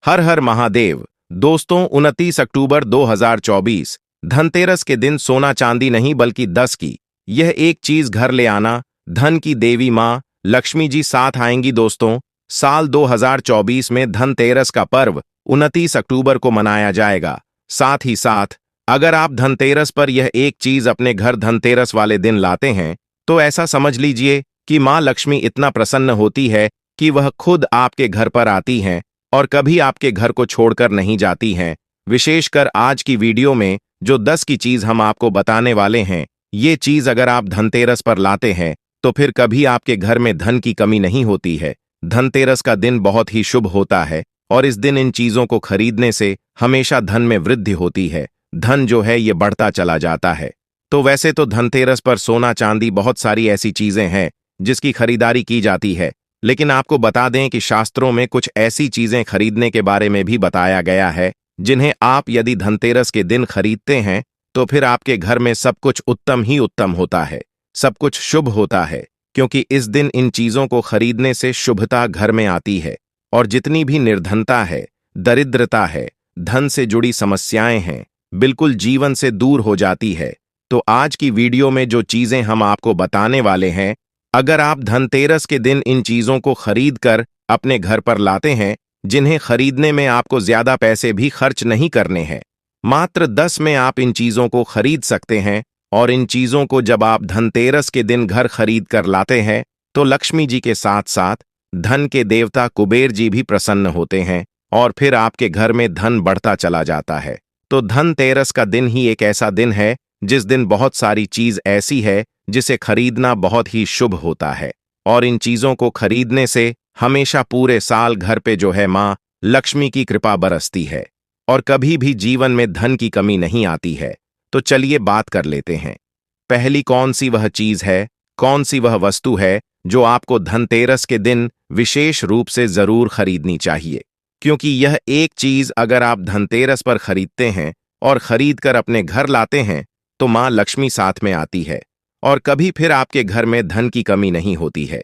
हर हर महादेव। दोस्तों, 29 अक्टूबर 2024 धनतेरस के दिन सोना चांदी नहीं बल्कि 10 की यह एक चीज घर ले आना। धन की देवी मां लक्ष्मी जी साथ आएंगी। दोस्तों, साल 2024 में धनतेरस का पर्व 29 अक्टूबर को मनाया जाएगा। साथ ही साथ अगर आप धनतेरस पर यह एक चीज अपने घर धनतेरस वाले दिन लाते हैं तो ऐसा समझ लीजिए कि मां लक्ष्मी इतना प्रसन्न होती है कि वह खुद आपके घर पर आती हैं और कभी आपके घर को छोड़कर नहीं जाती हैं। विशेषकर आज की वीडियो में जो 10 की चीज हम आपको बताने वाले हैं, ये चीज अगर आप धनतेरस पर लाते हैं तो फिर कभी आपके घर में धन की कमी नहीं होती है। धनतेरस का दिन बहुत ही शुभ होता है और इस दिन इन चीजों को खरीदने से हमेशा धन में वृद्धि होती है। धन जो है ये बढ़ता चला जाता है। तो वैसे तो धनतेरस पर सोना चांदी बहुत सारी ऐसी चीजें हैं जिसकी खरीदारी की जाती है, लेकिन आपको बता दें कि शास्त्रों में कुछ ऐसी चीजें खरीदने के बारे में भी बताया गया है जिन्हें आप यदि धनतेरस के दिन खरीदते हैं तो फिर आपके घर में सब कुछ उत्तम ही उत्तम होता है, सब कुछ शुभ होता है, क्योंकि इस दिन इन चीजों को खरीदने से शुभता घर में आती है और जितनी भी निर्धनता है, दरिद्रता है, धन से जुड़ी समस्याएं हैं, बिल्कुल जीवन से दूर हो जाती है। तो आज की वीडियो में जो चीजें हम आपको बताने वाले हैं, अगर आप धनतेरस के दिन इन चीजों को खरीद कर अपने घर पर लाते हैं, जिन्हें खरीदने में आपको ज्यादा पैसे भी खर्च नहीं करने हैं, मात्र 10 में आप इन चीजों को खरीद सकते हैं। और इन चीजों को जब आप धनतेरस के दिन घर खरीद कर लाते हैं तो लक्ष्मी जी के साथ साथ धन के देवता कुबेर जी भी प्रसन्न होते हैं और फिर आपके घर में धन बढ़ता चला जाता है। तो धनतेरस का दिन ही एक ऐसा दिन है जिस दिन बहुत सारी चीज ऐसी है जिसे खरीदना बहुत ही शुभ होता है और इन चीजों को खरीदने से हमेशा पूरे साल घर पे जो है मां लक्ष्मी की कृपा बरसती है और कभी भी जीवन में धन की कमी नहीं आती है। तो चलिए बात कर लेते हैं। पहली कौन सी वह चीज है, कौन सी वह वस्तु है जो आपको धनतेरस के दिन विशेष रूप से जरूर खरीदनी चाहिए, क्योंकि यह एक चीज अगर आप धनतेरस पर खरीदते हैं और खरीद कर अपने घर लाते हैं तो मां लक्ष्मी साथ में आती है और कभी फिर आपके घर में धन की कमी नहीं होती है।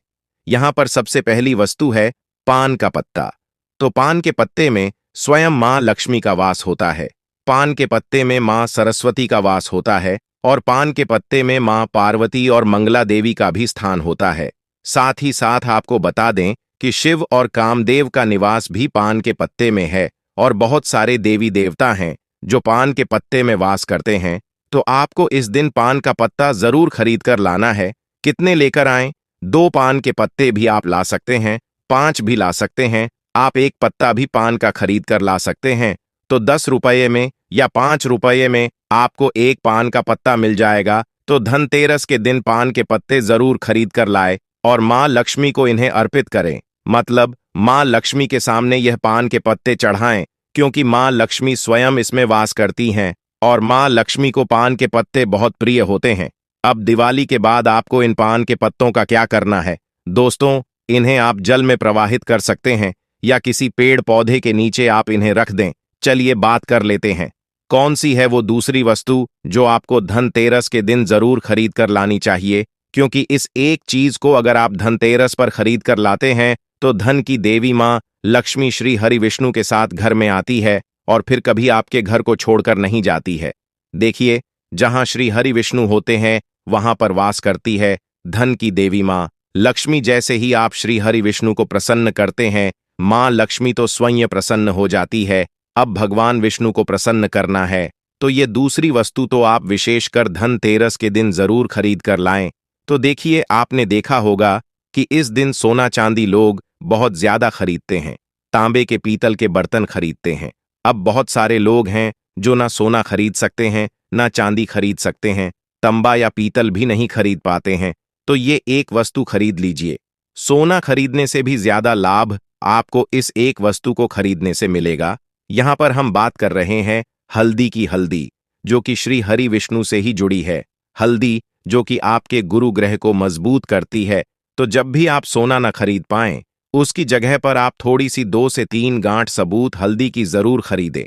यहां पर सबसे पहली वस्तु है पान का पत्ता। तो पान के पत्ते में स्वयं मां लक्ष्मी का वास होता है, पान के पत्ते में मां सरस्वती का वास होता है और पान के पत्ते में मां पार्वती और मंगला देवी का भी स्थान होता है। साथ ही साथ आपको बता दें कि शिव और कामदेव का निवास भी पान के पत्ते में है और बहुत सारे देवी देवता हैं जो पान के पत्ते में वास करते हैं। तो आपको इस दिन पान का पत्ता जरूर खरीद कर लाना है। कितने लेकर आएं? 2 पान के पत्ते भी आप ला सकते हैं, 5 भी ला सकते हैं, आप एक पत्ता भी पान का खरीद कर ला सकते हैं। तो 10 रुपये में या 5 रुपये में आपको एक पान का पत्ता मिल जाएगा। तो धनतेरस के दिन पान के पत्ते जरूर खरीद कर लाए और मां लक्ष्मी को इन्हें अर्पित करें, मतलब मां लक्ष्मी के सामने यह पान के पत्ते चढ़ाएं, क्योंकि मां लक्ष्मी स्वयं इसमें वास करती हैं और मां लक्ष्मी को पान के पत्ते बहुत प्रिय होते हैं। अब दिवाली के बाद आपको इन पान के पत्तों का क्या करना है दोस्तों? इन्हें आप जल में प्रवाहित कर सकते हैं या किसी पेड़ पौधे के नीचे आप इन्हें रख दें। चलिए बात कर लेते हैं कौन सी है वो दूसरी वस्तु जो आपको धनतेरस के दिन जरूर खरीद कर लानी चाहिए, क्योंकि इस एक चीज को अगर आप धनतेरस पर खरीद कर लाते हैं तो धन की देवी मां लक्ष्मी श्री हरि विष्णु के साथ घर में आती है और फिर कभी आपके घर को छोड़कर नहीं जाती है। देखिए, जहां श्री हरि विष्णु होते हैं वहां पर वास करती है धन की देवी मां लक्ष्मी। जैसे ही आप श्री हरि विष्णु को प्रसन्न करते हैं, मां लक्ष्मी तो स्वयं प्रसन्न हो जाती है। अब भगवान विष्णु को प्रसन्न करना है तो ये दूसरी वस्तु तो आप विशेषकर धनतेरस के दिन जरूर खरीद कर लाएं। तो देखिए, आपने देखा होगा कि इस दिन सोना चांदी लोग बहुत ज्यादा खरीदते हैं, तांबे के पीतल के बर्तन खरीदते हैं। अब बहुत सारे लोग हैं जो ना सोना खरीद सकते हैं ना चांदी खरीद सकते हैं, तांबा या पीतल भी नहीं खरीद पाते हैं। तो ये एक वस्तु खरीद लीजिए। सोना खरीदने से भी ज्यादा लाभ आपको इस एक वस्तु को खरीदने से मिलेगा। यहां पर हम बात कर रहे हैं हल्दी की। हल्दी जो कि श्री हरि विष्णु से ही जुड़ी है, हल्दी जो कि आपके गुरु ग्रह को मजबूत करती है। तो जब भी आप सोना न खरीद पाएं, उसकी जगह पर आप थोड़ी सी 2 से 3 गांठ सबूत हल्दी की जरूर खरीदें।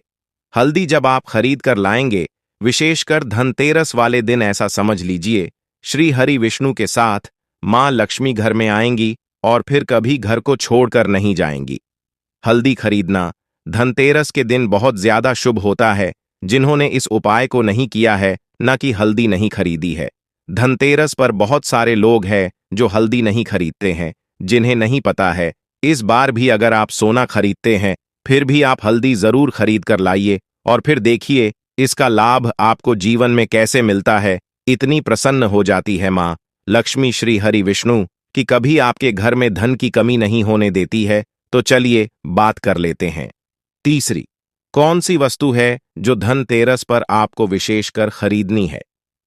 हल्दी जब आप खरीद कर लाएंगे, विशेषकर धनतेरस वाले दिन, ऐसा समझ लीजिए श्री हरि विष्णु के साथ मां लक्ष्मी घर में आएंगी और फिर कभी घर को छोड़कर नहीं जाएंगी। हल्दी खरीदना धनतेरस के दिन बहुत ज्यादा शुभ होता है। जिन्होंने इस उपाय को नहीं किया है, न कि हल्दी नहीं खरीदी है। धनतेरस पर बहुत सारे लोग हैं जो हल्दी नहीं खरीदते हैं, जिन्हें नहीं पता है। इस बार भी अगर आप सोना खरीदते हैं, फिर भी आप हल्दी जरूर खरीद कर लाइए और फिर देखिए इसका लाभ आपको जीवन में कैसे मिलता है। इतनी प्रसन्न हो जाती है माँ लक्ष्मी श्री हरि विष्णु कि कभी आपके घर में धन की कमी नहीं होने देती है। तो चलिए बात कर लेते हैं। तीसरी, कौन सी वस्तु है जो धनतेरस पर आपको विशेषकर खरीदनी है,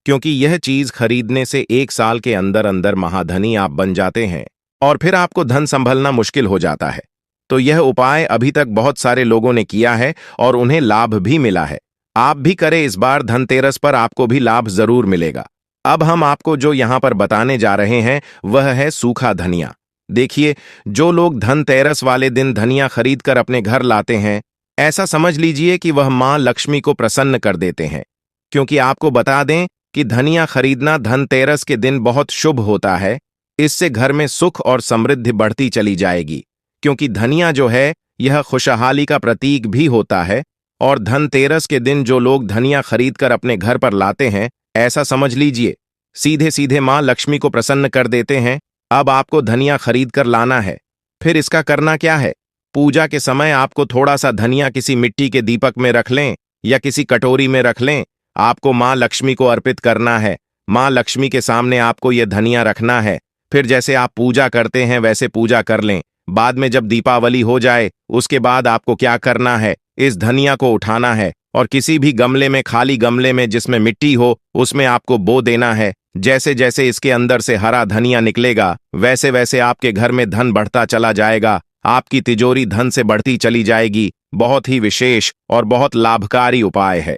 क्योंकि यह चीज खरीदने से 1 साल के अंदर अंदर महाधनी आप बन जाते हैं और फिर आपको धन संभलना मुश्किल हो जाता है। तो यह उपाय अभी तक बहुत सारे लोगों ने किया है और उन्हें लाभ भी मिला है। आप भी करें, इस बार धनतेरस पर आपको भी लाभ जरूर मिलेगा। अब हम आपको जो यहां पर बताने जा रहे हैं वह है सूखा धनिया। देखिए, जो लोग धनतेरस वाले दिन धनिया खरीद कर अपने घर लाते हैं, ऐसा समझ लीजिए कि वह मां लक्ष्मी को प्रसन्न कर देते हैं। क्योंकि आपको बता दें कि धनिया खरीदना धनतेरस के दिन बहुत शुभ होता है। इससे घर में सुख और समृद्धि बढ़ती चली जाएगी, क्योंकि धनिया जो है यह खुशहाली का प्रतीक भी होता है। और धनतेरस के दिन जो लोग धनिया खरीद कर अपने घर पर लाते हैं, ऐसा समझ लीजिए सीधे सीधे मां लक्ष्मी को प्रसन्न कर देते हैं। अब आपको धनिया खरीद कर लाना है। फिर इसका करना क्या है? पूजा के समय आपको थोड़ा सा धनिया किसी मिट्टी के दीपक में रख लें या किसी कटोरी में रख लें। आपको मां लक्ष्मी को अर्पित करना है। मां लक्ष्मी के सामने आपको यह धनिया रखना है। फिर जैसे आप पूजा करते हैं वैसे पूजा कर लें। बाद में जब दीपावली हो जाए, उसके बाद आपको क्या करना है, इस धनिया को उठाना है और किसी भी गमले में, खाली गमले में जिसमें मिट्टी हो, उसमें आपको बो देना है। जैसे जैसे इसके अंदर से हरा धनिया निकलेगा, वैसे वैसे आपके घर में धन बढ़ता चला जाएगा। आपकी तिजोरी धन से बढ़ती चली जाएगी। बहुत ही विशेष और बहुत लाभकारी उपाय है।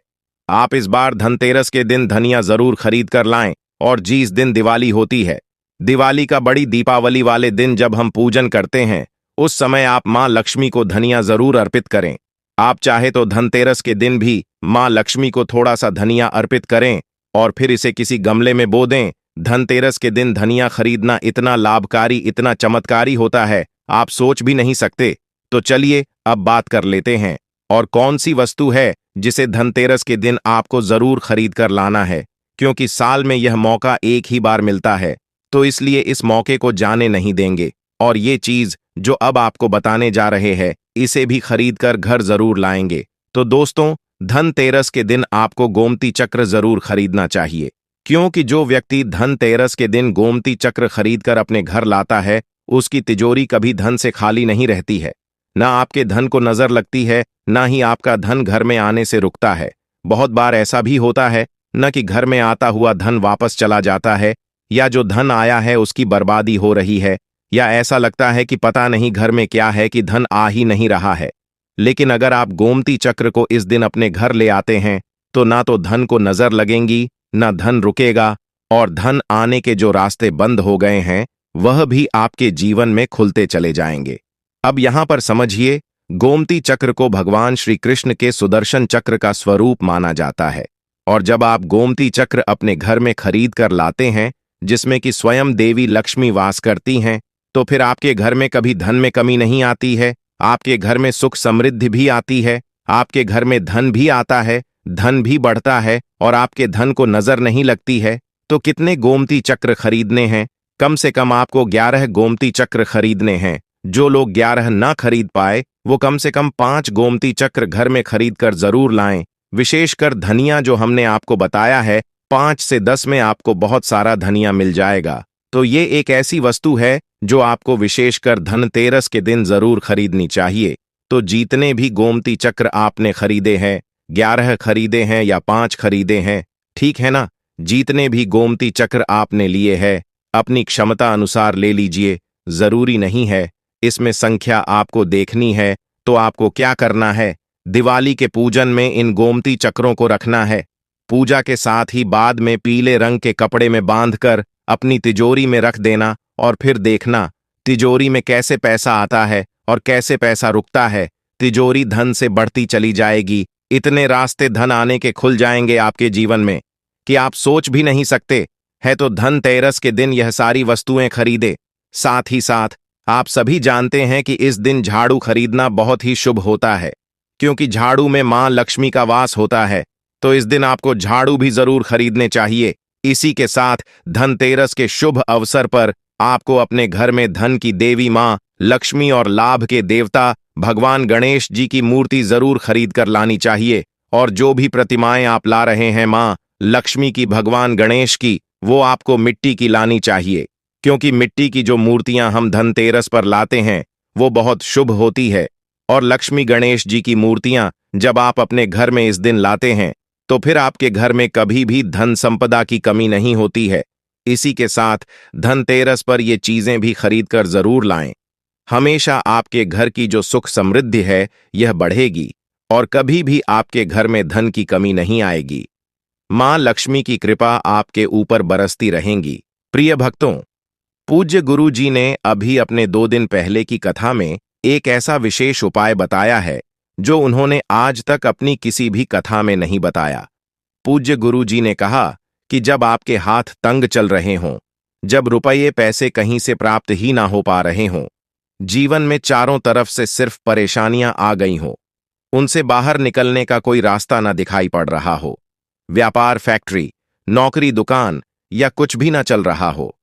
आप इस बार धनतेरस के दिन धनिया जरूर खरीद कर लाएं। और जिस दिन दिवाली होती है, दिवाली का बड़ी दीपावली वाले दिन जब हम पूजन करते हैं, उस समय आप मां लक्ष्मी को धनिया जरूर अर्पित करें। आप चाहे तो धनतेरस के दिन भी मां लक्ष्मी को थोड़ा सा धनिया अर्पित करें और फिर इसे किसी गमले में बो दें। धनतेरस के दिन धनिया खरीदना इतना लाभकारी, इतना चमत्कारी होता है, आप सोच भी नहीं सकते। तो चलिए अब बात कर लेते हैं, और कौन सी वस्तु है जिसे धनतेरस के दिन आपको जरूर खरीद कर लाना है। क्योंकि साल में यह मौका एक ही बार मिलता है, तो इसलिए इस मौके को जाने नहीं देंगे। और ये चीज जो अब आपको बताने जा रहे हैं, इसे भी खरीद कर घर जरूर लाएंगे। तो दोस्तों, धनतेरस के दिन आपको गोमती चक्र जरूर खरीदना चाहिए। क्योंकि जो व्यक्ति धनतेरस के दिन गोमती चक्र खरीद कर अपने घर लाता है, उसकी तिजोरी कभी धन से खाली नहीं रहती है। ना आपके धन को नजर लगती है, ना ही आपका धन घर में आने से रुकता है। बहुत बार ऐसा भी होता है न कि घर में आता हुआ धन वापस चला जाता है, या जो धन आया है उसकी बर्बादी हो रही है, या ऐसा लगता है कि पता नहीं घर में क्या है कि धन आ ही नहीं रहा है। लेकिन अगर आप गोमती चक्र को इस दिन अपने घर ले आते हैं, तो ना तो धन को नजर लगेंगी, ना धन रुकेगा, और धन आने के जो रास्ते बंद हो गए हैं वह भी आपके जीवन में खुलते चले जाएंगे। अब यहां पर समझिए, गोमती चक्र को भगवान श्री कृष्ण के सुदर्शन चक्र का स्वरूप माना जाता है। और जब आप गोमती चक्र अपने घर में खरीद कर लाते हैं, जिसमें कि स्वयं देवी लक्ष्मी वास करती हैं, तो फिर आपके घर में कभी धन में कमी नहीं आती है। आपके घर में सुख समृद्धि भी आती है। आपके घर में धन भी आता है, धन भी बढ़ता है, और आपके धन को नजर नहीं लगती है। तो कितने गोमती चक्र खरीदने हैं? कम से कम आपको 11 गोमती चक्र खरीदने हैं। जो लोग 11 ना खरीद पाए, वो कम से कम 5 गोमती चक्र घर में खरीद कर जरूर लाएं। विशेषकर धनिया जो हमने आपको बताया है, 5 से 10 में आपको बहुत सारा धनिया मिल जाएगा। तो ये एक ऐसी वस्तु है जो आपको विशेषकर धनतेरस के दिन जरूर खरीदनी चाहिए। तो जितने भी गोमती चक्र आपने खरीदे हैं, 11 खरीदे हैं या 5 खरीदे हैं, ठीक है ना? जितने भी गोमती चक्र आपने लिए हैं, अपनी क्षमता अनुसार ले लीजिए। जरूरी नहीं है इसमें संख्या आपको देखनी है। तो आपको क्या करना है, दिवाली के पूजन में इन गोमती चक्रों को रखना है। पूजा के साथ ही बाद में पीले रंग के कपड़े में बांधकर अपनी तिजोरी में रख देना, और फिर देखना तिजोरी में कैसे पैसा आता है और कैसे पैसा रुकता है। तिजोरी धन से बढ़ती चली जाएगी। इतने रास्ते धन आने के खुल जाएंगे आपके जीवन में कि आप सोच भी नहीं सकते। है तो धनतेरस के दिन यह सारी वस्तुएं खरीदे। साथ ही साथ आप सभी जानते हैं कि इस दिन झाड़ू खरीदना बहुत ही शुभ होता है। क्योंकि झाड़ू में मां लक्ष्मी का वास होता है। तो इस दिन आपको झाड़ू भी जरूर खरीदने चाहिए। इसी के साथ धनतेरस के शुभ अवसर पर आपको अपने घर में धन की देवी मां लक्ष्मी और लाभ के देवता भगवान गणेश जी की मूर्ति जरूर खरीद कर लानी चाहिए। और जो भी प्रतिमाएं आप ला रहे हैं मां लक्ष्मी की, भगवान गणेश की, वो आपको मिट्टी की लानी चाहिए, क्योंकि मिट्टी की जो मूर्तियां हम धनतेरस पर लाते हैं वो बहुत शुभ होती है। और लक्ष्मी गणेश जी की मूर्तियां जब आप अपने घर में इस दिन लाते हैं तो फिर आपके घर में कभी भी धन संपदा की कमी नहीं होती है। इसी के साथ धनतेरस पर ये चीजें भी खरीद कर जरूर लाएं। हमेशा आपके घर की जो सुख समृद्धि है यह बढ़ेगी और कभी भी आपके घर में धन की कमी नहीं आएगी। मां लक्ष्मी की कृपा आपके ऊपर बरसती रहेंगी। प्रिय भक्तों, पूज्य गुरु जी ने अभी अपने 2 दिन पहले की कथा में एक ऐसा विशेष उपाय बताया है जो उन्होंने आज तक अपनी किसी भी कथा में नहीं बताया। पूज्य गुरु जी ने कहा कि जब आपके हाथ तंग चल रहे हों, जब रुपये पैसे कहीं से प्राप्त ही ना हो पा रहे हों, जीवन में चारों तरफ से सिर्फ परेशानियां आ गई हों, उनसे बाहर निकलने का कोई रास्ता ना दिखाई पड़ रहा हो, व्यापार, फैक्ट्री, नौकरी, दुकान या कुछ भी ना चल रहा हो,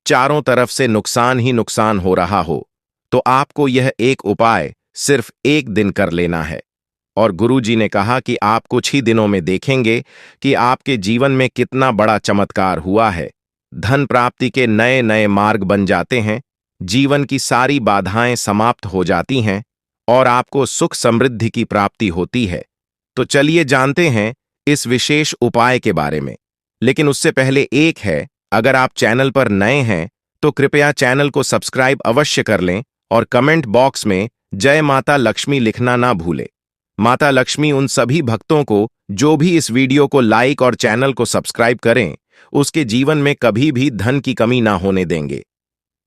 चारों तरफ से नुकसान ही नुकसान हो रहा हो, तो आपको यह एक उपाय सिर्फ 1 दिन कर लेना है। और गुरु जी ने कहा कि आप कुछ ही दिनों में देखेंगे कि आपके जीवन में कितना बड़ा चमत्कार हुआ है। धन प्राप्ति के नए नए मार्ग बन जाते हैं, जीवन की सारी बाधाएं समाप्त हो जाती हैं और आपको सुख समृद्धि की प्राप्ति होती है। तो चलिए जानते हैं इस विशेष उपाय के बारे में। लेकिन उससे पहले एक है, अगर आप चैनल पर नए हैं तो कृपया चैनल को सब्सक्राइब अवश्य कर लें और कमेंट बॉक्स में जय माता लक्ष्मी लिखना ना भूलें। माता लक्ष्मी उन सभी भक्तों को जो भी इस वीडियो को लाइक और चैनल को सब्सक्राइब करें, उसके जीवन में कभी भी धन की कमी ना होने देंगे।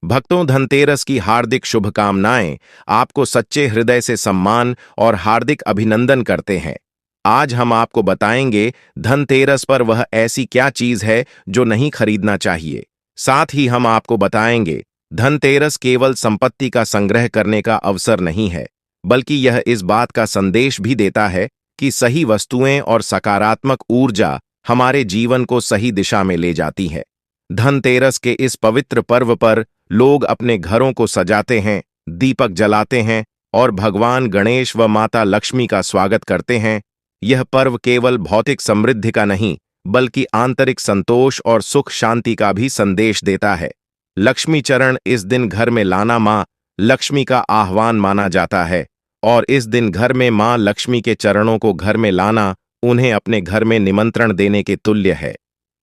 भक्तों, धनतेरस की हार्दिक शुभकामनाएं। आपको सच्चे हृदय से सम्मान और हार्दिक अभिनंदन करते हैं। आज हम आपको बताएंगे धनतेरस पर वह ऐसी क्या चीज है जो नहीं खरीदना चाहिए। साथ ही हम आपको बताएंगे धनतेरस केवल संपत्ति का संग्रह करने का अवसर नहीं है, बल्कि यह इस बात का संदेश भी देता है कि सही वस्तुएं और सकारात्मक ऊर्जा हमारे जीवन को सही दिशा में ले जाती है। धनतेरस के इस पवित्र पर्व पर लोग अपने घरों को सजाते हैं, दीपक जलाते हैं और भगवान गणेश व माता लक्ष्मी का स्वागत करते हैं। यह पर्व केवल भौतिक समृद्धि का नहीं, बल्कि आंतरिक संतोष और सुख शांति का भी संदेश देता है। लक्ष्मी चरण इस दिन घर में लाना मां लक्ष्मी का आह्वान माना जाता है और इस दिन घर में मां लक्ष्मी के चरणों को घर में लाना उन्हें अपने घर में निमंत्रण देने के तुल्य है।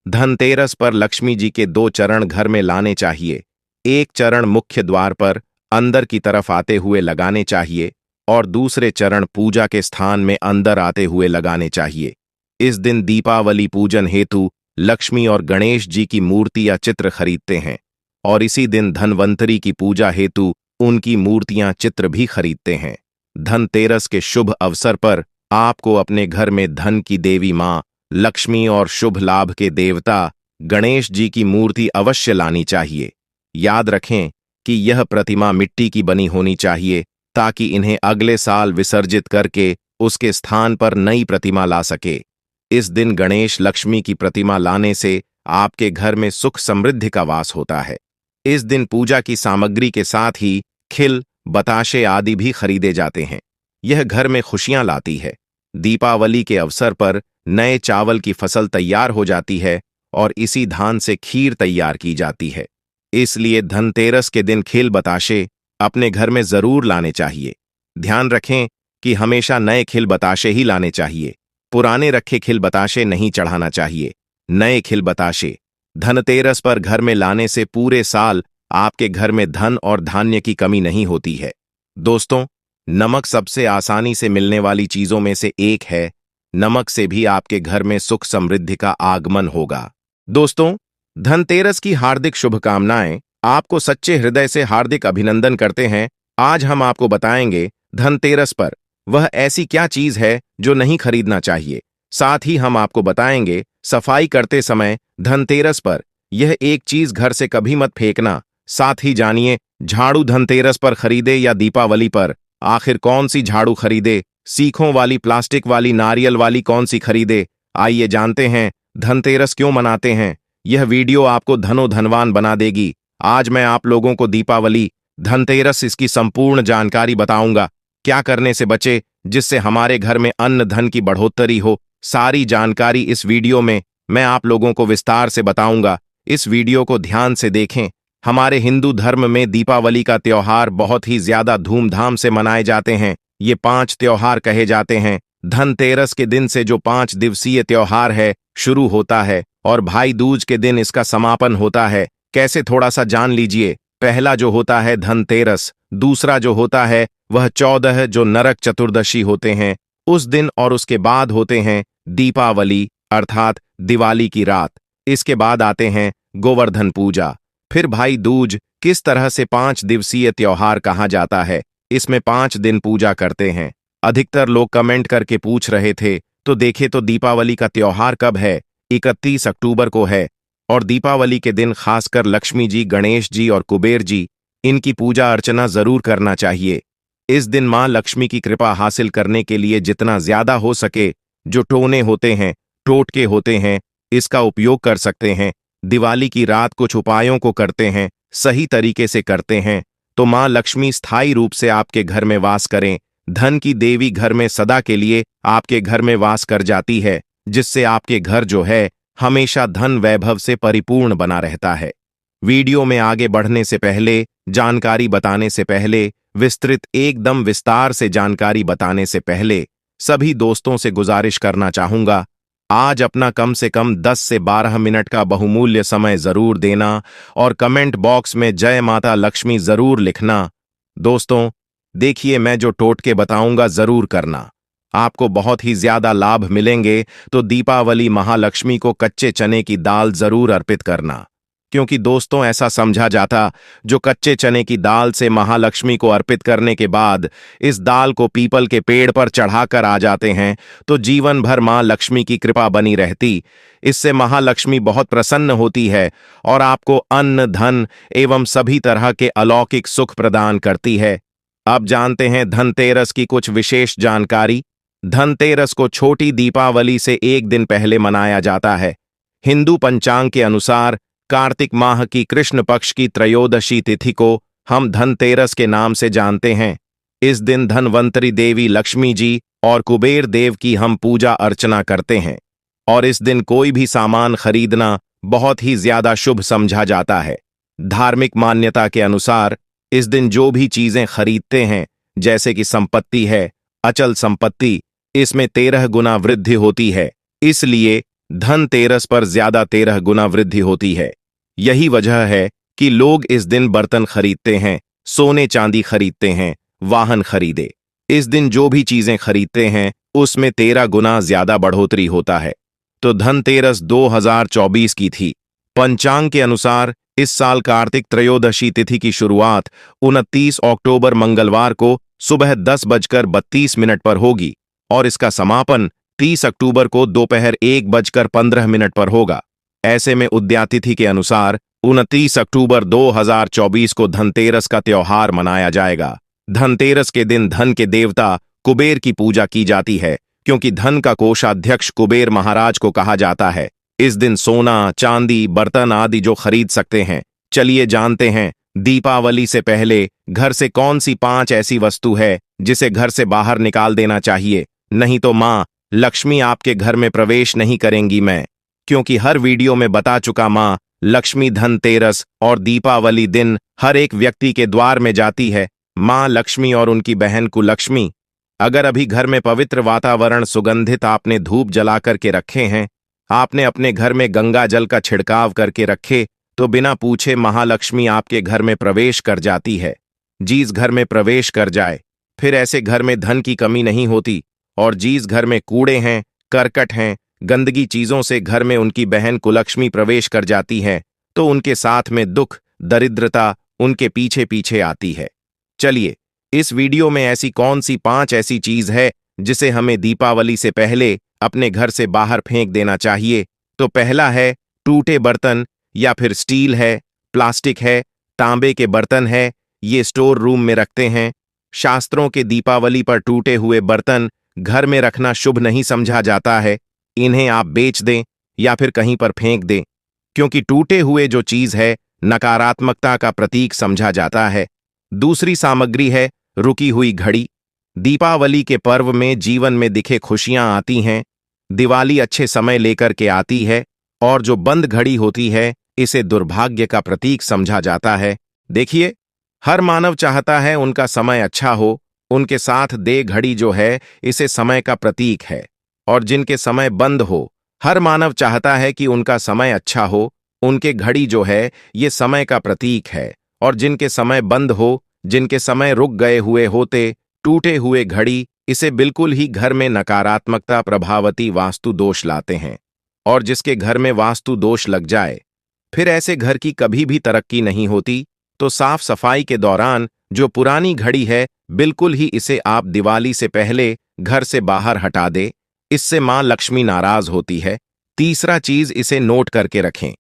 धनतेरस पर लक्ष्मी जी के 2 चरण घर में लाने चाहिए। एक चरण मुख्य द्वार पर अंदर की तरफ आते हुए लगाने चाहिए और दूसरे चरण पूजा के स्थान में अंदर आते हुए लगाने चाहिए। इस दिन दीपावली पूजन हेतु लक्ष्मी और गणेश जी की मूर्ति या चित्र खरीदते हैं और इसी दिन धनवंतरी की पूजा हेतु उनकी मूर्तियां, चित्र भी खरीदते हैं। धनतेरस के शुभ अवसर पर आपको अपने घर में धन की देवी मां लक्ष्मी और शुभ लाभ के देवता गणेश जी की मूर्ति अवश्य लानी चाहिए। याद रखें कि यह प्रतिमा मिट्टी की बनी होनी चाहिए ताकि इन्हें अगले साल विसर्जित करके उसके स्थान पर नई प्रतिमा ला सके। इस दिन गणेश लक्ष्मी की प्रतिमा लाने से आपके घर में सुख समृद्धि का वास होता है। इस दिन पूजा की सामग्री के साथ ही खिल, बताशे आदि भी खरीदे जाते हैं। यह घर में खुशियां लाती है। दीपावली के अवसर पर नए चावल की फसल तैयार हो जाती है और इसी धान से खीर तैयार की जाती है। इसलिए धनतेरस के दिन खिल, बताशे अपने घर में जरूर लाने चाहिए। ध्यान रखें कि हमेशा नए खिल बताशे ही लाने चाहिए। पुराने रखे खिल बताशे नहीं चढ़ाना चाहिए। नए खिल बताशे धनतेरस पर घर में लाने से पूरे साल आपके घर में धन और धान्य की कमी नहीं होती है। दोस्तों, नमक सबसे आसानी से मिलने वाली चीजों में से एक है। नमक से भी आपके घर में सुख समृद्धि का आगमन होगा। दोस्तों, धनतेरस की हार्दिक शुभकामनाएं। आपको सच्चे हृदय से हार्दिक अभिनंदन करते हैं। आज हम आपको बताएंगे धनतेरस पर वह ऐसी क्या चीज है जो नहीं खरीदना चाहिए। साथ ही हम आपको बताएंगे सफाई करते समय धनतेरस पर यह एक चीज घर से कभी मत फेंकना। साथ ही जानिए झाड़ू धनतेरस पर खरीदे या दीपावली पर, आखिर कौन सी झाड़ू खरीदे सीखों वाली, प्लास्टिक वाली, नारियल वाली, कौन सी खरीदे? आइए जानते हैं धनतेरस क्यों मनाते हैं। यह वीडियो आपको धनो धनवान बना देगी। आज मैं आप लोगों को दीपावली, धनतेरस, इसकी संपूर्ण जानकारी बताऊंगा। क्या करने से बचे जिससे हमारे घर में अन्न धन की बढ़ोतरी हो। सारी जानकारी इस वीडियो में मैं आप लोगों को विस्तार से बताऊंगा। इस वीडियो को ध्यान से देखें। हमारे हिंदू धर्म में दीपावली का त्योहार बहुत ही ज्यादा धूमधाम से मनाए जाते हैं। ये 5 त्योहार कहे जाते हैं। धनतेरस के दिन से जो 5 दिवसीय त्योहार है शुरू होता है और भाई दूज के दिन इसका समापन होता है। कैसे, थोड़ा सा जान लीजिए। पहला जो होता है धनतेरस, दूसरा जो होता है वह 14 जो नरक चतुर्दशी होते हैं उस दिन, और उसके बाद होते हैं दीपावली अर्थात दिवाली की रात। इसके बाद आते हैं गोवर्धन पूजा, फिर भाई दूज। किस तरह से 5 दिवसीय त्योहार कहा जाता है? इसमें 5 दिन पूजा करते हैं। अधिकतर लोग कमेंट करके पूछ रहे थे, तो देखे तो दीपावली का त्योहार कब है? 31 अक्टूबर को है। और दीपावली के दिन खासकर लक्ष्मी जी, गणेश जी और कुबेर जी, इनकी पूजा अर्चना जरूर करना चाहिए। इस दिन मां लक्ष्मी की कृपा हासिल करने के लिए जितना ज्यादा हो सके जो टोने होते हैं, टोटके होते हैं, इसका उपयोग कर सकते हैं। दिवाली की रात कुछ उपायों को करते हैं, सही तरीके से करते हैं तो मां लक्ष्मी स्थायी रूप से आपके घर में वास करें। धन की देवी घर में सदा के लिए आपके घर में वास कर जाती है, जिससे आपके घर जो है हमेशा धन वैभव से परिपूर्ण बना रहता है। वीडियो में आगे बढ़ने से पहले, जानकारी बताने से पहले, विस्तृत एकदम विस्तार से जानकारी बताने से पहले सभी दोस्तों से गुजारिश करना चाहूंगा, आज अपना कम से कम 10 से 12 मिनट का बहुमूल्य समय जरूर देना और कमेंट बॉक्स में जय माता लक्ष्मी जरूर लिखना। दोस्तों देखिए, मैं जो टोटके बताऊंगा जरूर करना, आपको बहुत ही ज्यादा लाभ मिलेंगे। तो दीपावली महालक्ष्मी को कच्चे चने की दाल जरूर अर्पित करना, क्योंकि दोस्तों ऐसा समझा जाता जो कच्चे चने की दाल से महालक्ष्मी को अर्पित करने के बाद इस दाल को पीपल के पेड़ पर चढ़ाकर आ जाते हैं तो जीवन भर मां लक्ष्मी की कृपा बनी रहती। इससे महालक्ष्मी बहुत प्रसन्न होती है और आपको अन्न, धन एवं सभी तरह के अलौकिक सुख प्रदान करती है। अब जानते हैं धनतेरस की कुछ विशेष जानकारी। धनतेरस को छोटी दीपावली से एक दिन पहले मनाया जाता है। हिंदू पंचांग के अनुसार कार्तिक माह की कृष्ण पक्ष की त्रयोदशी तिथि को हम धनतेरस के नाम से जानते हैं। इस दिन धनवंतरी देवी लक्ष्मी जी और कुबेर देव की हम पूजा अर्चना करते हैं और इस दिन कोई भी सामान खरीदना बहुत ही ज्यादा शुभ समझा जाता है। धार्मिक मान्यता के अनुसार इस दिन जो भी चीजें खरीदते हैं, जैसे कि संपत्ति है, अचल संपत्ति, इसमें 13 गुना वृद्धि होती है। इसलिए धनतेरस पर ज्यादा 13 गुना वृद्धि होती है। यही वजह है कि लोग इस दिन बर्तन खरीदते हैं, सोने चांदी खरीदते हैं, वाहन खरीदे। इस दिन जो भी चीजें खरीदते हैं उसमें 13 गुना ज्यादा बढ़ोतरी होता है। तो धनतेरस 2024 की थी। पंचांग के अनुसार इस साल कार्तिक त्रयोदशी तिथि की शुरुआत 29 अक्टूबर मंगलवार को सुबह 10:32 पर होगी और इसका समापन 30 अक्टूबर को दोपहर 1:15 पर होगा। ऐसे में उदयातिथि के अनुसार 29 अक्टूबर 2024 को धनतेरस का त्योहार मनाया जाएगा। धनतेरस के दिन धन के देवता कुबेर की पूजा की जाती है, क्योंकि धन का कोषाध्यक्ष कुबेर महाराज को कहा जाता है। इस दिन सोना, चांदी, बर्तन आदि जो खरीद सकते हैं। चलिए जानते हैं दीपावली से पहले घर से कौन सी 5 ऐसी वस्तु है जिसे घर से बाहर निकाल देना चाहिए, नहीं तो मां लक्ष्मी आपके घर में प्रवेश नहीं करेंगी। मैं क्योंकि हर वीडियो में बता चुका, मां लक्ष्मी धनतेरस और दीपावली दिन हर एक व्यक्ति के द्वार में जाती है। मां लक्ष्मी और उनकी बहन कुलक्ष्मी। अगर अभी घर में पवित्र वातावरण, सुगंधित आपने धूप जला करके रखे हैं, आपने अपने घर में गंगा जल का छिड़काव करके रखे, तो बिना पूछे महालक्ष्मी आपके घर में प्रवेश कर जाती है। जिस घर में प्रवेश कर जाए फिर ऐसे घर में धन की कमी नहीं होती। और जिस घर में कूड़े हैं, करकट हैं, गंदगी चीजों से घर में उनकी बहन कुलक्ष्मी प्रवेश कर जाती है तो उनके साथ में दुख, दरिद्रता उनके पीछे पीछे आती है। चलिए, इस वीडियो में ऐसी कौन सी 5 ऐसी चीज है जिसे हमें दीपावली से पहले अपने घर से बाहर फेंक देना चाहिए। तो पहला है टूटे बर्तन, या फिर स्टील है, प्लास्टिक है, तांबे के बर्तन है, ये स्टोर रूम में रखते हैं। शास्त्रों के दीपावली पर टूटे हुए बर्तन घर में रखना शुभ नहीं समझा जाता है। इन्हें आप बेच दें या फिर कहीं पर फेंक दें, क्योंकि टूटे हुए जो चीज है नकारात्मकता का प्रतीक समझा जाता है। दूसरी सामग्री है रुकी हुई घड़ी। दीपावली के पर्व में जीवन में दिखे खुशियां आती हैं। दिवाली अच्छे समय लेकर के आती है, और जो बंद घड़ी होती है इसे दुर्भाग्य का प्रतीक समझा जाता है। देखिए, हर मानव चाहता है उनका समय अच्छा हो, उनके साथ दे घड़ी जो है इसे समय का प्रतीक है। और जिनके समय बंद हो, हर मानव चाहता है कि उनका समय अच्छा हो, उनके घड़ी जो है ये समय का प्रतीक है। और जिनके समय बंद हो, जिनके समय रुक गए हुए होते, टूटे हुए घड़ी इसे बिल्कुल ही घर में नकारात्मकता प्रभावती वास्तु दोष लाते हैं। और जिसके घर में वास्तु दोष लग जाए, फिर ऐसे घर की कभी भी तरक्की नहीं होती। तो साफ सफाई के दौरान जो पुरानी घड़ी है बिल्कुल ही इसे आप दिवाली से पहले घर से बाहर हटा दे। इससे मां लक्ष्मी नाराज होती है। तीसरा चीज, इसे नोट करके रखें।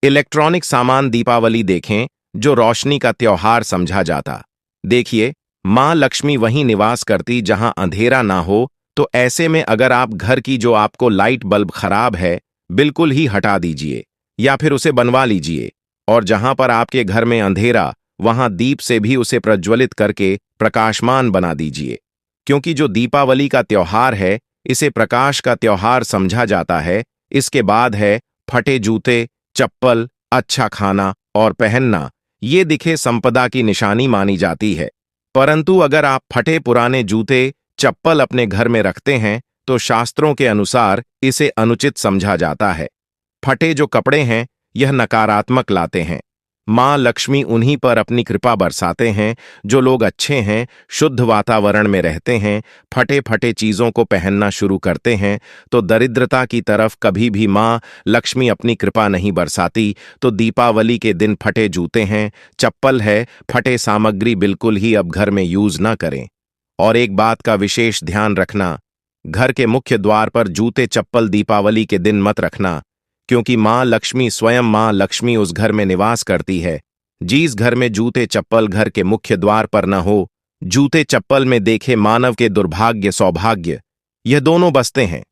इलेक्ट्रॉनिक सामान दीपावली देखें जो रोशनी का त्योहार समझा जाता। देखिए, मां लक्ष्मी वहीं निवास करती जहां अंधेरा ना हो। तो ऐसे में अगर आप घर की जो आपको लाइट बल्ब खराब है बिल्कुल ही हटा दीजिए या फिर उसे बनवा लीजिए। और जहां पर आपके घर में अंधेरा, वहां दीप से भी उसे प्रज्वलित करके प्रकाशमान बना दीजिए। क्योंकि जो दीपावली का त्योहार है इसे प्रकाश का त्योहार समझा जाता है। इसके बाद है फटे जूते, चप्पल, अच्छा खाना और पहनना। ये दिखे संपदा की निशानी मानी जाती है। परंतु अगर आप फटे पुराने जूते, चप्पल अपने घर में रखते हैं तो शास्त्रों के अनुसार इसे अनुचित समझा जाता है। फटे जो कपड़े हैं यह नकारात्मक लाते हैं। मां लक्ष्मी उन्हीं पर अपनी कृपा बरसाते हैं जो लोग अच्छे हैं, शुद्ध वातावरण में रहते हैं, फटे फटे चीजों को पहनना शुरू करते हैं। तो दरिद्रता की तरफ कभी भी मां लक्ष्मी अपनी कृपा नहीं बरसाती। तो दीपावली के दिन फटे जूते हैं, चप्पल है, फटे सामग्री बिल्कुल ही अब घर में यूज ना करें। और एक बात का विशेष ध्यान रखना, घर के मुख्य द्वार पर जूते चप्पल दीपावली के दिन मत रखना, क्योंकि मां लक्ष्मी स्वयं मां लक्ष्मी उस घर में निवास करती है। जिस घर में जूते चप्पल घर के मुख्य द्वार पर न हो, जूते चप्पल में देखे मानव के दुर्भाग्य सौभाग्य यह दोनों बसते हैं।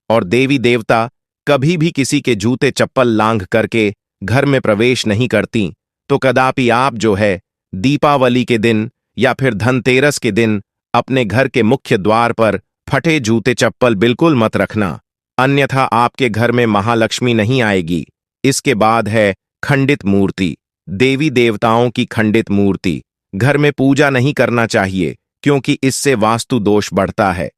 और देवी देवता कभी भी किसी के जूते चप्पल लांघ करके घर में प्रवेश नहीं करती। तो कदापि आप जो है दीपावली के दिन या फिर धनतेरस के दिन अपने घर के मुख्य द्वार पर फटे जूते चप्पल बिल्कुल मत रखना, अन्यथा आपके घर में महालक्ष्मी नहीं आएगी। इसके बाद है खंडित मूर्ति। देवी देवताओं की खंडित मूर्ति घर में पूजा नहीं करना चाहिए, क्योंकि इससे वास्तु दोष बढ़ता है।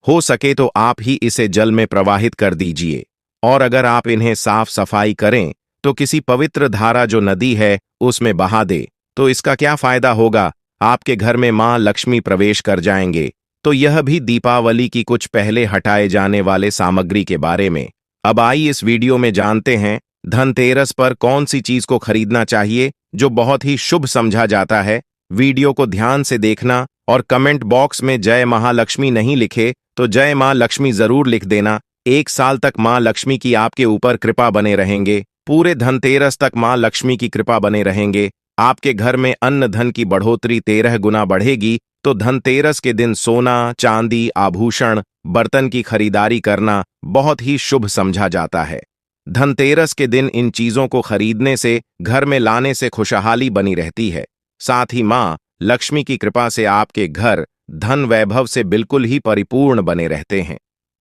हो सके तो आप ही इसे जल में प्रवाहित कर दीजिए। और अगर आप इन्हें साफ सफाई करें तो किसी पवित्र धारा जो नदी है उसमें बहा दे। तो इसका क्या फायदा होगा, आपके घर में मां लक्ष्मी प्रवेश कर जाएंगे। तो यह भी दीपावली की कुछ पहले हटाए जाने वाले सामग्री के बारे में। अब आइए इस वीडियो में जानते हैं धनतेरस पर कौन सी चीज को खरीदना चाहिए जो बहुत ही शुभ समझा जाता है। वीडियो को ध्यान से देखना और कमेंट बॉक्स में जय महालक्ष्मी नहीं लिखे तो जय मां लक्ष्मी जरूर लिख देना। 1 साल तक मां लक्ष्मी की आपके ऊपर कृपा बने रहेंगे। पूरे धनतेरस तक मां लक्ष्मी की कृपा बने रहेंगे। आपके घर में अन्न धन की बढ़ोतरी 13 गुना बढ़ेगी। तो धनतेरस के दिन सोना, चांदी, आभूषण, बर्तन की खरीदारी करना बहुत ही शुभ समझा जाता है। धनतेरस के दिन इन चीजों को खरीदने से, घर में लाने से खुशहाली बनी रहती है। साथ ही मां लक्ष्मी की कृपा से आपके घर धन वैभव से बिल्कुल ही परिपूर्ण बने रहते हैं।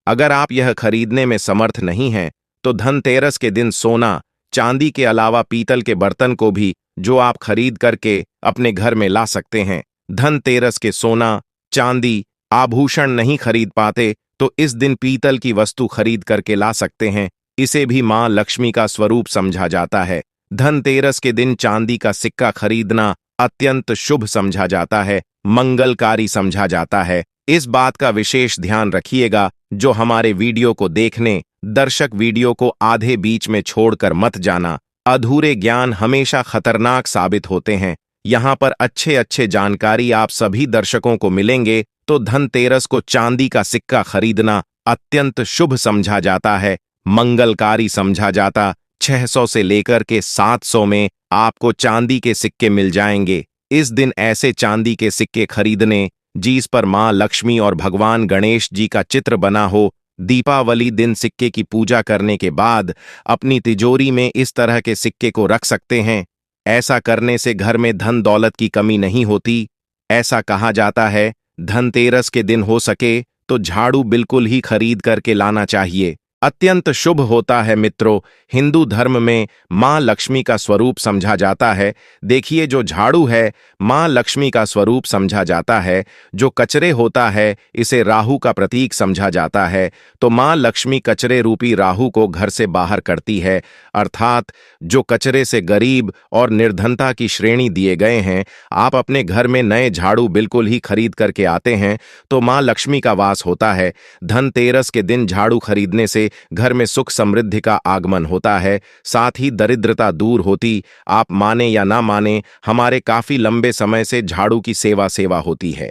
अगर आप यह खरीदने में समर्थ नहीं हैं तो धनतेरस के दिन सोना, चांदी के अलावा पीतल के बर्तन को भी जो आप खरीद करके अपने घर में ला सकते हैं। धनतेरस के सोना, चांदी, आभूषण नहीं खरीद पाते तो इस दिन पीतल की वस्तु खरीद करके ला सकते हैं। इसे भी मां लक्ष्मी का स्वरूप समझा जाता है। धनतेरस के दिन चांदी का सिक्का खरीदना अत्यंत शुभ समझा जाता है, मंगलकारी समझा जाता है। इस बात का विशेष ध्यान रखिएगा। जो हमारे वीडियो को देखने दर्शक वीडियो को आधे बीच में छोड़कर मत जाना। अधूरे ज्ञान हमेशा खतरनाक साबित होते हैं। यहाँ पर अच्छे अच्छे जानकारी आप सभी दर्शकों को मिलेंगे। तो धनतेरस को चांदी का सिक्का खरीदना अत्यंत शुभ समझा जाता है, मंगलकारी समझा जाता। 600 से लेकर के 700 में आपको चांदी के सिक्के मिल जाएंगे। इस दिन ऐसे चांदी के सिक्के खरीदने जिस पर मां लक्ष्मी और भगवान गणेश जी का चित्र बना हो। दीपावली दिन सिक्के की पूजा करने के बाद अपनी तिजोरी में इस तरह के सिक्के को रख सकते हैं। ऐसा करने से घर में धन दौलत की कमी नहीं होती। ऐसा कहा जाता है धनतेरस के दिन हो सके तो झाड़ू बिल्कुल ही खरीद करके लाना चाहिए। अत्यंत शुभ होता है मित्रों। हिंदू धर्म में मां लक्ष्मी का स्वरूप समझा जाता है। देखिए, जो झाड़ू है मां लक्ष्मी का स्वरूप समझा जाता है। जो कचरे होता है इसे राहु का प्रतीक समझा जाता है। तो मां लक्ष्मी कचरे रूपी राहु को घर से बाहर करती है, अर्थात जो कचरे से गरीब और निर्धनता की श्रेणी दिए गए हैं। आप अपने घर में नए झाड़ू बिल्कुल ही खरीद करके आते हैं तो मां लक्ष्मी का वास होता है। धनतेरस के दिन झाड़ू खरीदने से घर में सुख समृद्धि का आगमन होता है, साथ ही दरिद्रता दूर होती। आप माने या ना माने, हमारे काफी लंबे समय से झाड़ू की सेवा होती है।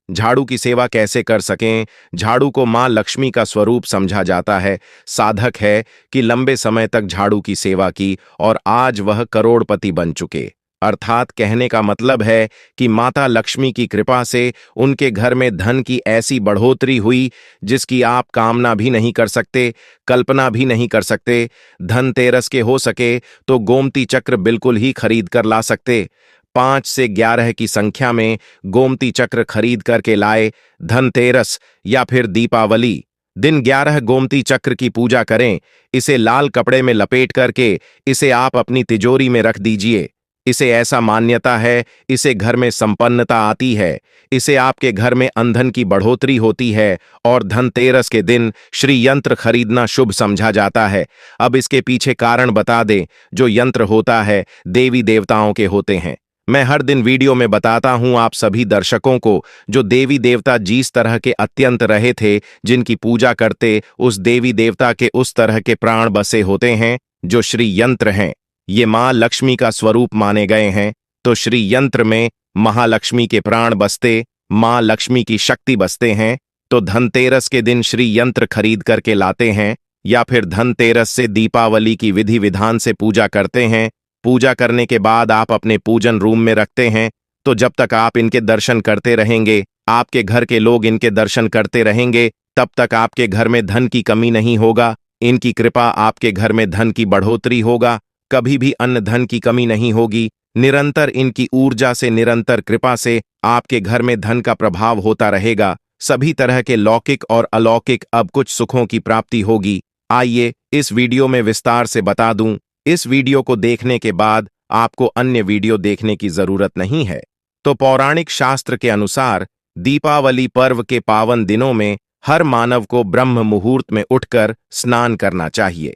झाड़ू की सेवा कैसे कर सकें? झाड़ू को मां लक्ष्मी का स्वरूप समझा जाता है। साधक है कि लंबे समय तक झाड़ू की सेवा की और आज वह करोड़पति बन चुके। अर्थात कहने का मतलब है कि माता लक्ष्मी की कृपा से उनके घर में धन की ऐसी बढ़ोतरी हुई जिसकी आप कामना भी नहीं कर सकते, कल्पना भी नहीं कर सकते। धनतेरस के हो सके तो गोमती चक्र बिल्कुल ही खरीद कर ला सकते। 5 से 11 की संख्या में गोमती चक्र खरीद करके लाए। धनतेरस या फिर दीपावली दिन 11 गोमती चक्र की पूजा करें। इसे लाल कपड़े में लपेट करके इसे आप अपनी तिजोरी में रख दीजिए। इसे ऐसा मान्यता है, इसे घर में संपन्नता आती है, इसे आपके घर में अंधन की बढ़ोतरी होती है और धनतेरस के दिन श्री यंत्र खरीदना शुभ समझा जाता है। अब इसके पीछे कारण बता दें। जो यंत्र होता है देवी देवताओं के होते हैं। मैं हर दिन वीडियो में बताता हूं आप सभी दर्शकों को, जो देवी देवता जिस तरह के अत्यंत रहे थे, जिनकी पूजा करते उस देवी देवता के उस तरह के प्राण बसे होते हैं जो श्री यंत्र हैं। ये मां लक्ष्मी का स्वरूप माने गए हैं। तो श्री यंत्र में महालक्ष्मी के प्राण बसते, मां लक्ष्मी की शक्ति बसते हैं। तो धनतेरस के दिन श्री यंत्र खरीद करके लाते हैं या फिर धनतेरस से दीपावली की विधि विधान से पूजा करते हैं। पूजा करने के बाद आप अपने पूजन रूम में रखते हैं। तो जब तक आप इनके दर्शन करते रहेंगे, आपके घर के लोग इनके दर्शन करते रहेंगे, तब तक आपके घर में धन की कमी नहीं होगा। इनकी कृपा आपके घर में धन की बढ़ोतरी होगा। कभी भी अन्न धन की कमी नहीं होगी। निरंतर इनकी ऊर्जा से, निरंतर कृपा से आपके घर में धन का प्रभाव होता रहेगा। सभी तरह के लौकिक और अलौकिक अब कुछ सुखों की प्राप्ति होगी। आइए इस वीडियो में विस्तार से बता दूं। इस वीडियो को देखने के बाद आपको अन्य वीडियो देखने की जरूरत नहीं है। तो पौराणिक शास्त्र के अनुसार दीपावली पर्व के पावन दिनों में हर मानव को ब्रह्म मुहूर्त में उठकर स्नान करना चाहिए,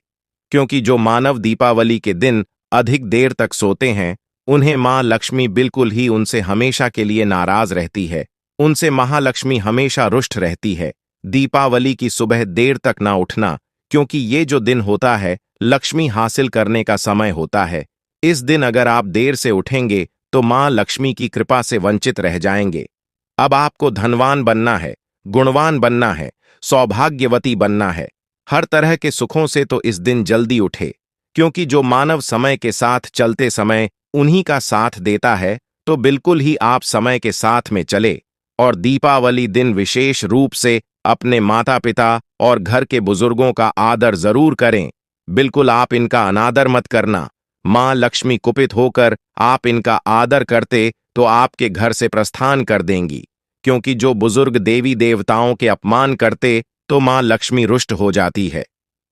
क्योंकि जो मानव दीपावली के दिन अधिक देर तक सोते हैं उन्हें मां लक्ष्मी बिल्कुल ही उनसे हमेशा के लिए नाराज रहती है। उनसे महालक्ष्मी हमेशा रुष्ट रहती है। दीपावली की सुबह देर तक ना उठना, क्योंकि ये जो दिन होता है लक्ष्मी हासिल करने का समय होता है। इस दिन अगर आप देर से उठेंगे तो मां लक्ष्मी की कृपा से वंचित रह जाएंगे। अब आपको धनवान बनना है, गुणवान बनना है, सौभाग्यवती बनना है। हर तरह के सुखों से तो इस दिन जल्दी उठे, क्योंकि जो मानव समय के साथ चलते समय उन्हीं का साथ देता है। तो बिल्कुल ही आप समय के साथ में चले और दीपावली दिन विशेष रूप से अपने माता पिता और घर के बुजुर्गों का आदर जरूर करें। बिल्कुल आप इनका अनादर मत करना। मां लक्ष्मी कुपित होकर आप इनका आदर करते तो आपके घर से प्रस्थान कर देंगी, क्योंकि जो बुजुर्ग देवी देवताओं के अपमान करते तो मां लक्ष्मी रुष्ट हो जाती है।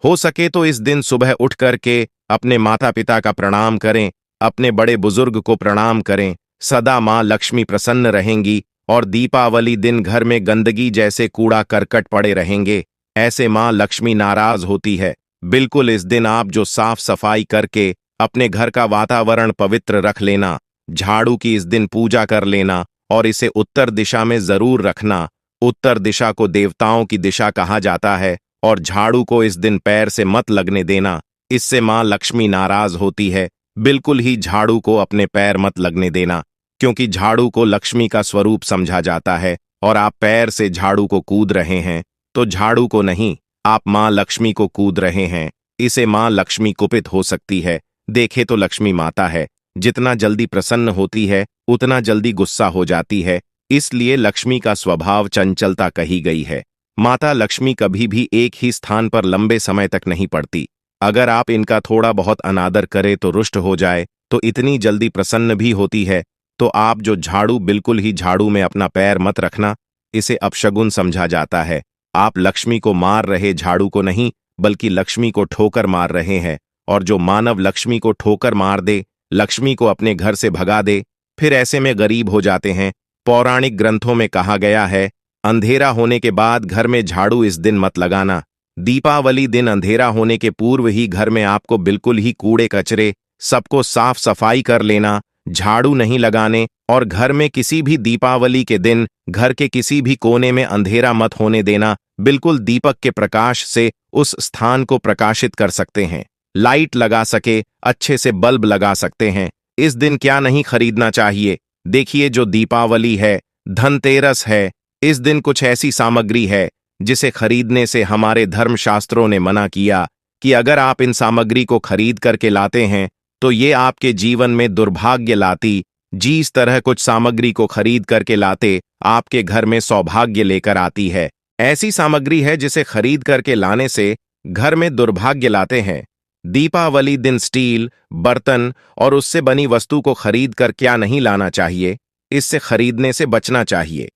हो सके तो इस दिन सुबह उठ करके अपने माता पिता का प्रणाम करें, अपने बड़े बुजुर्ग को प्रणाम करें। सदा मां लक्ष्मी प्रसन्न रहेंगी और दीपावली दिन घर में गंदगी जैसे कूड़ा करकट पड़े रहेंगे, ऐसे मां लक्ष्मी नाराज होती है। बिल्कुल इस दिन आप जो साफ सफाई करके अपने घर का वातावरण पवित्र रख लेना, झाड़ू की इस दिन पूजा कर लेना और इसे उत्तर दिशा में जरूर रखना। उत्तर दिशा को देवताओं की दिशा कहा जाता है और झाड़ू को इस दिन पैर से मत लगने देना, इससे मां लक्ष्मी नाराज होती है। बिल्कुल ही झाड़ू को अपने पैर मत लगने देना, क्योंकि झाड़ू को लक्ष्मी का स्वरूप समझा जाता है और आप पैर से झाड़ू को कूद रहे हैं तो झाड़ू को नहीं, आप मां लक्ष्मी को कूद रहे हैं। इसे मां लक्ष्मी कुपित हो सकती है। देखे तो लक्ष्मी माता है, जितना जल्दी प्रसन्न होती है उतना जल्दी गुस्सा हो जाती है। इसलिए लक्ष्मी का स्वभाव चंचलता कही गई है। माता लक्ष्मी कभी भी एक ही स्थान पर लंबे समय तक नहीं पड़ती। अगर आप इनका थोड़ा बहुत अनादर करें तो रुष्ट हो जाए, तो इतनी जल्दी प्रसन्न भी होती है। तो आप जो झाड़ू बिल्कुल ही झाड़ू में अपना पैर मत रखना, इसे अपशगुन समझा जाता है। आप लक्ष्मी को मार रहे झाड़ू को नहीं, बल्कि लक्ष्मी को ठोकर मार रहे हैं। और जो मानव लक्ष्मी को ठोकर मार दे, लक्ष्मी को अपने घर से भगा दे, फिर ऐसे में गरीब हो जाते हैं। पौराणिक ग्रंथों में कहा गया है, अंधेरा होने के बाद घर में झाड़ू इस दिन मत लगाना। दीपावली दिन अंधेरा होने के पूर्व ही घर में आपको बिल्कुल ही कूड़े कचरे सबको साफ सफाई कर लेना, झाड़ू नहीं लगाने। और घर में किसी भी दीपावली के दिन घर के किसी भी कोने में अंधेरा मत होने देना। बिल्कुल दीपक के प्रकाश से उस स्थान को प्रकाशित कर सकते हैं। लाइट लगा सके अच्छे से बल्ब लगा सकते हैं। इस दिन क्या नहीं खरीदना चाहिए? देखिए, जो दीपावली है, धनतेरस है, इस दिन कुछ ऐसी सामग्री है जिसे खरीदने से हमारे धर्मशास्त्रों ने मना किया कि अगर आप इन सामग्री को खरीद करके लाते हैं तो ये आपके जीवन में दुर्भाग्य लाती। जिस तरह कुछ सामग्री को खरीद करके लाते आपके घर में सौभाग्य लेकर आती है, ऐसी सामग्री है जिसे खरीद करके लाने से घर में दुर्भाग्य लाते हैं। दीपावली दिन स्टील, बर्तन और उससे बनी वस्तु को खरीद कर क्या नहीं लाना चाहिए, इससे खरीदने से बचना चाहिए।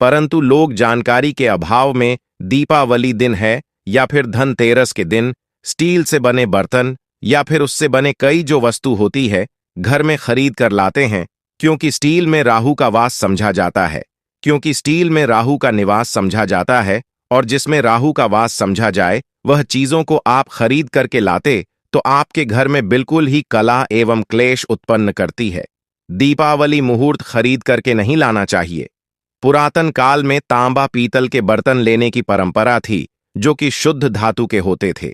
परंतु लोग जानकारी के अभाव में दीपावली दिन है या फिर धनतेरस के दिन स्टील से बने बर्तन या फिर उससे बने कई जो वस्तु होती है घर में खरीद कर लाते हैं, क्योंकि स्टील में राहु का वास समझा जाता है। क्योंकि स्टील में राहु का निवास समझा जाता है, और जिसमें राहु का वास समझा जाए वह चीजों को आप खरीद करके लाते तो आपके घर में बिल्कुल ही कला एवं क्लेश उत्पन्न करती है। दीपावली मुहूर्त खरीद करके नहीं लाना चाहिए। पुरातन काल में तांबा पीतल के बर्तन लेने की परंपरा थी, जो कि शुद्ध धातु के होते थे।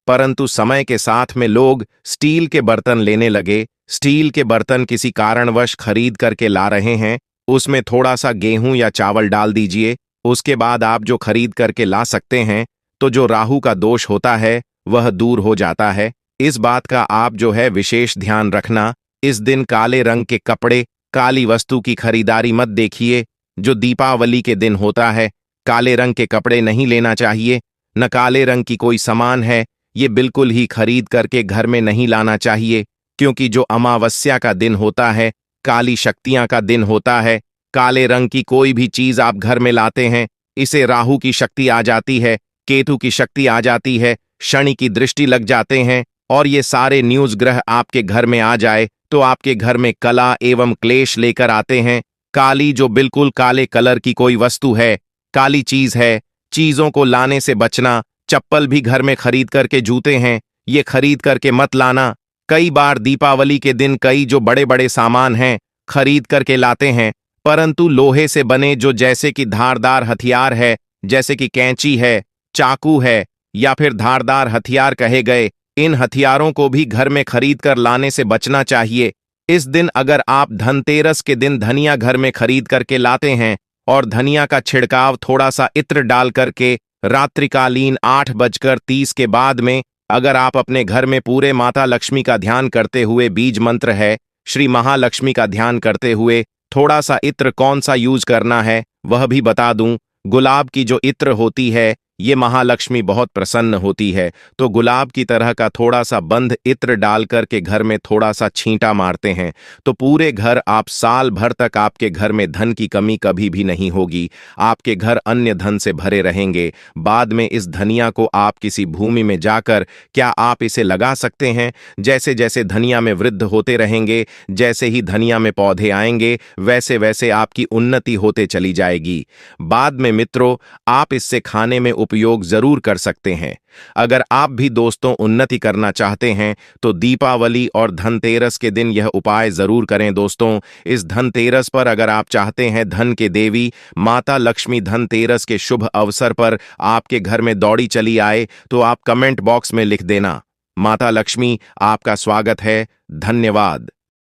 परंतु समय के साथ में लोग स्टील के बर्तन लेने लगे। स्टील के बर्तन किसी कारणवश खरीद करके ला रहे हैं, उसमें थोड़ा सा गेहूं या चावल डाल दीजिए, उसके बाद आप जो खरीद करके ला सकते हैं, तो जो राहु का दोष होता है वह दूर हो जाता है। इस बात का आप जो है विशेष ध्यान रखना। इस दिन काले रंग के कपड़े, काली वस्तु की खरीदारी मत देखिए। जो दीपावली के दिन होता है, काले रंग के कपड़े नहीं लेना चाहिए, न काले रंग की कोई सामान है ये बिल्कुल ही खरीद करके घर में नहीं लाना चाहिए। क्योंकि जो अमावस्या का दिन होता है, काली शक्तियां का दिन होता है, काले रंग की कोई भी चीज आप घर में लाते हैं, इसे राहु की शक्ति आ जाती है, केतु की शक्ति आ जाती है, शनि की दृष्टि लग जाते हैं, और ये सारे न्यूज ग्रह आपके घर में आ जाए तो आपके घर में कला एवं क्लेश लेकर आते हैं। काली जो बिल्कुल काले कलर की कोई वस्तु है, काली चीज है, चीजों को लाने से बचना। चप्पल भी घर में खरीद करके, जूते हैं ये खरीद करके मत लाना। कई बार दीपावली के दिन कई जो बड़े बड़े सामान हैं खरीद करके लाते हैं, परंतु लोहे से बने जो जैसे कि धारदार हथियार है, जैसे कि कैंची है, चाकू है, या फिर धारदार हथियार कहे गए, इन हथियारों को भी घर में खरीद कर लाने से बचना चाहिए। इस दिन अगर आप धनतेरस के दिन धनिया घर में खरीद करके लाते हैं और धनिया का छिड़काव थोड़ा सा इत्र डाल करके रात्रिकालीन 8:30 के बाद में अगर आप अपने घर में पूरे माता लक्ष्मी का ध्यान करते हुए, बीज मंत्र है श्री महालक्ष्मी का ध्यान करते हुए, थोड़ा सा इत्र कौन सा यूज करना है वह भी बता दूं। गुलाब की जो इत्र होती है ये महालक्ष्मी बहुत प्रसन्न होती है, तो गुलाब की तरह का थोड़ा सा बंद इत्र डाल करके घर में थोड़ा सा छींटा मारते हैं तो पूरे घर आप साल भर तक आपके घर में धन की कमी कभी भी नहीं होगी। आपके घर अन्य धन से भरे रहेंगे। बाद में इस धनिया को आप किसी भूमि में जाकर क्या आप इसे लगा सकते हैं। जैसे जैसे धनिया में वृद्ध होते रहेंगे, जैसे ही धनिया में पौधे आएंगे, वैसे वैसे आपकी उन्नति होते चली जाएगी। बाद में मित्रों, आप इससे खाने में उपयोग जरूर कर सकते हैं। अगर आप भी दोस्तों उन्नति करना चाहते हैं तो दीपावली और धनतेरस के दिन यह उपाय जरूर करें। दोस्तों, इस धनतेरस पर अगर आप चाहते हैं धन के देवी माता लक्ष्मी धनतेरस के शुभ अवसर पर आपके घर में दौड़ी चली आए तो आप कमेंट बॉक्स में लिख देना, माता लक्ष्मी आपका स्वागत है। धन्यवाद।